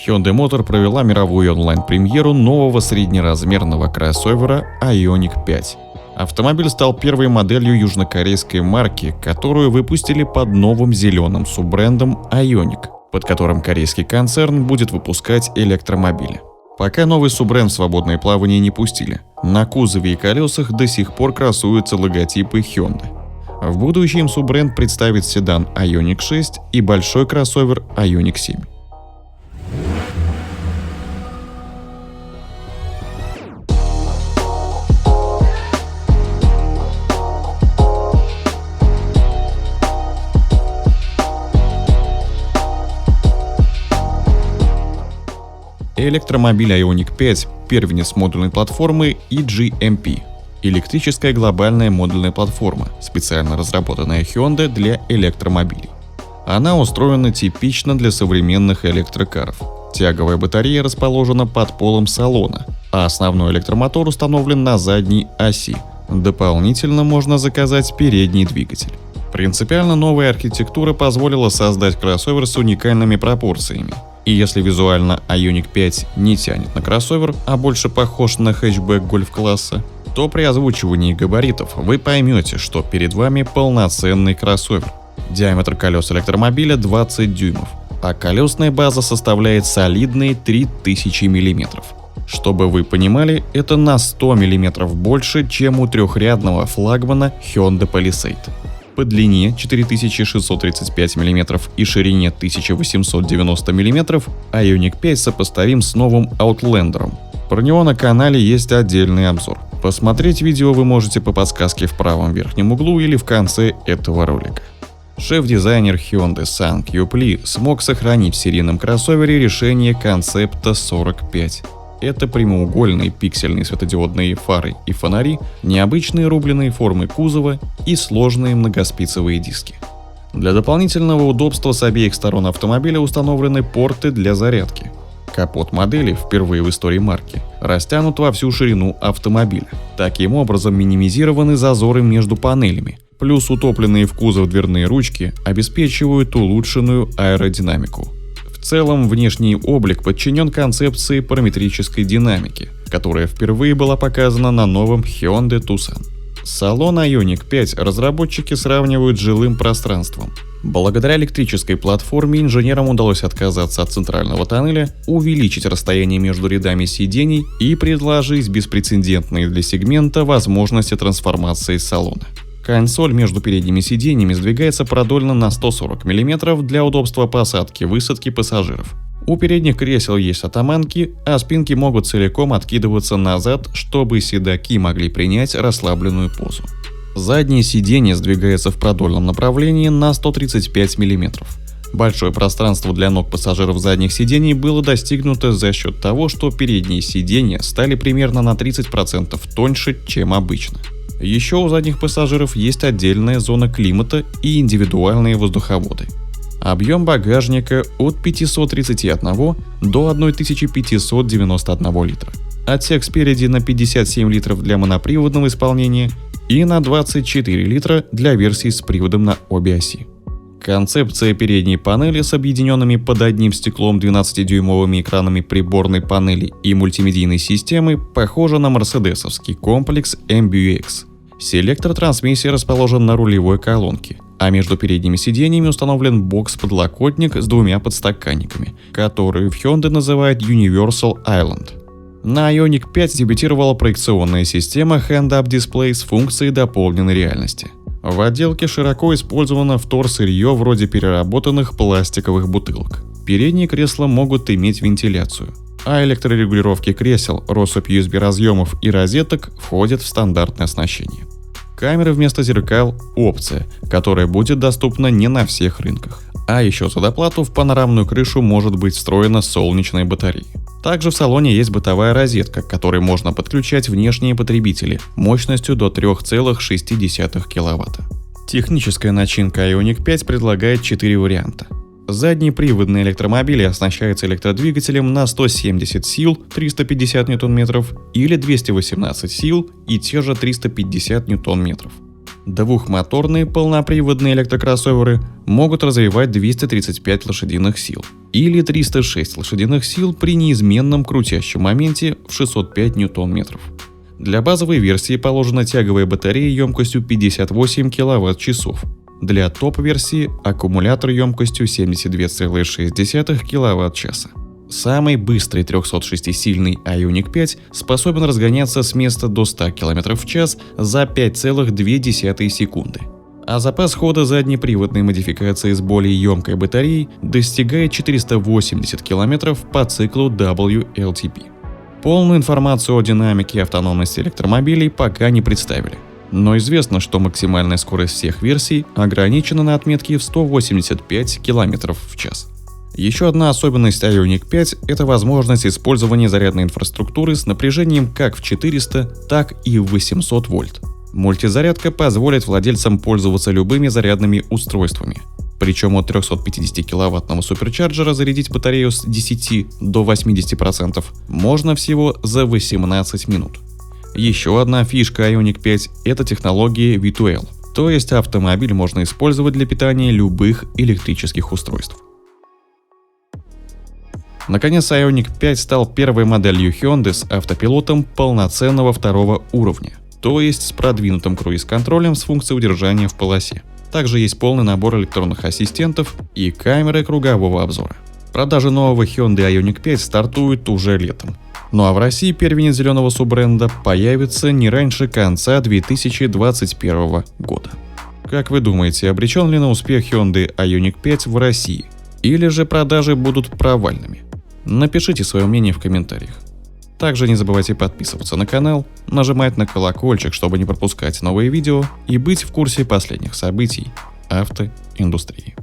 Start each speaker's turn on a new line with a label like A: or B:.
A: Hyundai Motor провела мировую онлайн-премьеру нового среднеразмерного кроссовера Ioniq 5. Автомобиль стал первой моделью южнокорейской марки, которую выпустили под новым зеленым суббрендом Ioniq, под которым корейский концерн будет выпускать электромобили. Пока новый суббренд в свободное плавание не пустили. На кузове и колесах до сих пор красуются логотипы Hyundai. В будущем суббренд представит седан Ioniq 6 и большой кроссовер Ioniq 7. Электромобиль Ioniq 5 – первенец модульной платформы EGMP – электрическая глобальная модульная платформа, специально разработанная Hyundai для электромобилей. Она устроена типично для современных электрокаров. Тяговая батарея расположена под полом салона, а основной электромотор установлен на задней оси. Дополнительно можно заказать передний двигатель. Принципиально новая архитектура позволила создать кроссовер с уникальными пропорциями. И если визуально Ioniq 5 не тянет на кроссовер, а больше похож на хэтчбэк гольф-класса, то при озвучивании габаритов вы поймете, что перед вами полноценный кроссовер. Диаметр колес электромобиля 20 дюймов, а колесная база составляет солидные 3000 мм. Чтобы вы понимали, это на 100 мм больше, чем у трехрядного флагмана Hyundai Palisade. По длине 4635 мм и ширине 1890 мм Ioniq 5 сопоставим с новым Outlander. Про него на канале есть отдельный обзор. Посмотреть видео вы можете по подсказке в правом верхнем углу или в конце этого ролика. Шеф-дизайнер Hyundai Sang Yup Lee смог сохранить в серийном кроссовере решение концепта 45. Это прямоугольные пиксельные светодиодные фары и фонари, необычные рубленые формы кузова и сложные многоспицевые диски. Для дополнительного удобства с обеих сторон автомобиля установлены порты для зарядки. Капот модели, впервые в истории марки, растянут во всю ширину автомобиля. Таким образом минимизированы зазоры между панелями, плюс утопленные в кузов дверные ручки обеспечивают улучшенную аэродинамику. В целом, внешний облик подчинен концепции параметрической динамики, которая впервые была показана на новом Hyundai Tucson. Салон Ioniq 5 разработчики сравнивают с жилым пространством. Благодаря электрической платформе инженерам удалось отказаться от центрального тоннеля, увеличить расстояние между рядами сидений и предложить беспрецедентные для сегмента возможности трансформации салона. Консоль между передними сиденьями сдвигается продольно на 140 мм для удобства посадки-высадки пассажиров. У передних кресел есть атаманки, а спинки могут целиком откидываться назад, чтобы седаки могли принять расслабленную позу. Заднее сиденье сдвигается в продольном направлении на 135 мм. Большое пространство для ног пассажиров задних сидений было достигнуто за счет того, что передние сиденья стали примерно на 30% тоньше, чем обычно. Еще у задних пассажиров есть отдельная зона климата и индивидуальные воздуховоды. Объем багажника от 531 до 1591 литра. Отсек спереди на 57 литров для моноприводного исполнения и на 24 литра для версий с приводом на обе оси. Концепция передней панели с объединенными под одним стеклом 12-дюймовыми экранами приборной панели и мультимедийной системы похожа на мерседесовский комплекс MBUX. Селектор трансмиссии расположен на рулевой колонке, а между передними сиденьями установлен бокс-подлокотник с двумя подстаканниками, которые в Hyundai называют Universal Island. На Ioniq 5 дебютировала проекционная система Hand-Up Display с функцией дополненной реальности. В отделке широко использовано вторсырье вроде переработанных пластиковых бутылок. Передние кресла могут иметь вентиляцию, а электрорегулировки кресел, россыпь USB-разъемов и розеток входят в стандартное оснащение. Камеры вместо зеркал – опция, которая будет доступна не на всех рынках. А еще за доплату в панорамную крышу может быть встроена солнечная батарея. Также в салоне есть бытовая розетка, к которой можно подключать внешние потребители мощностью до 3,6 кВт. Техническая начинка Ioniq 5 предлагает 4 варианта. Заднеприводный электромобиль оснащается электродвигателем на 170 сил 350 Нм или 218 сил и те же 350 Нм. Двухмоторные полноприводные электрокроссоверы могут развивать 235 лошадиных сил или 306 лошадиных сил при неизменном крутящем моменте в 605 Нм. Для базовой версии положена тяговая батарея емкостью 58 кВт-часов. Для топ-версии аккумулятор емкостью 72,6 кВт-часа. Самый быстрый 306-сильный Ioniq 5 способен разгоняться с места до 100 км в час за 5,2 секунды. А запас хода заднеприводной модификации с более емкой батареей достигает 480 км по циклу WLTP. Полную информацию о динамике и автономности электромобилей пока не представили. Но известно, что максимальная скорость всех версий ограничена на отметке в 185 км в час. Еще одна особенность Ioniq 5 – это возможность использования зарядной инфраструктуры с напряжением как в 400, так и в 800 вольт. Мультизарядка позволит владельцам пользоваться любыми зарядными устройствами. Причем от 350-киловаттного суперчарджера зарядить батарею с 10 до 80% можно всего за 18 минут. Еще одна фишка Ioniq 5 – это технология V2L, то есть автомобиль можно использовать для питания любых электрических устройств. Наконец, Ioniq 5 стал первой моделью Hyundai с автопилотом полноценного второго уровня, то есть с продвинутым круиз-контролем с функцией удержания в полосе. Также есть полный набор электронных ассистентов и камеры кругового обзора. Продажи нового Hyundai Ioniq 5 стартуют уже летом. Ну а в России первенец зеленого суббренда появится не раньше конца 2021 года. Как вы думаете, обречен ли на успех Hyundai Ioniq 5 в России? Или же продажи будут провальными? Напишите свое мнение в комментариях. Также не забывайте подписываться на канал, нажимать на колокольчик, чтобы не пропускать новые видео и быть в курсе последних событий автоиндустрии.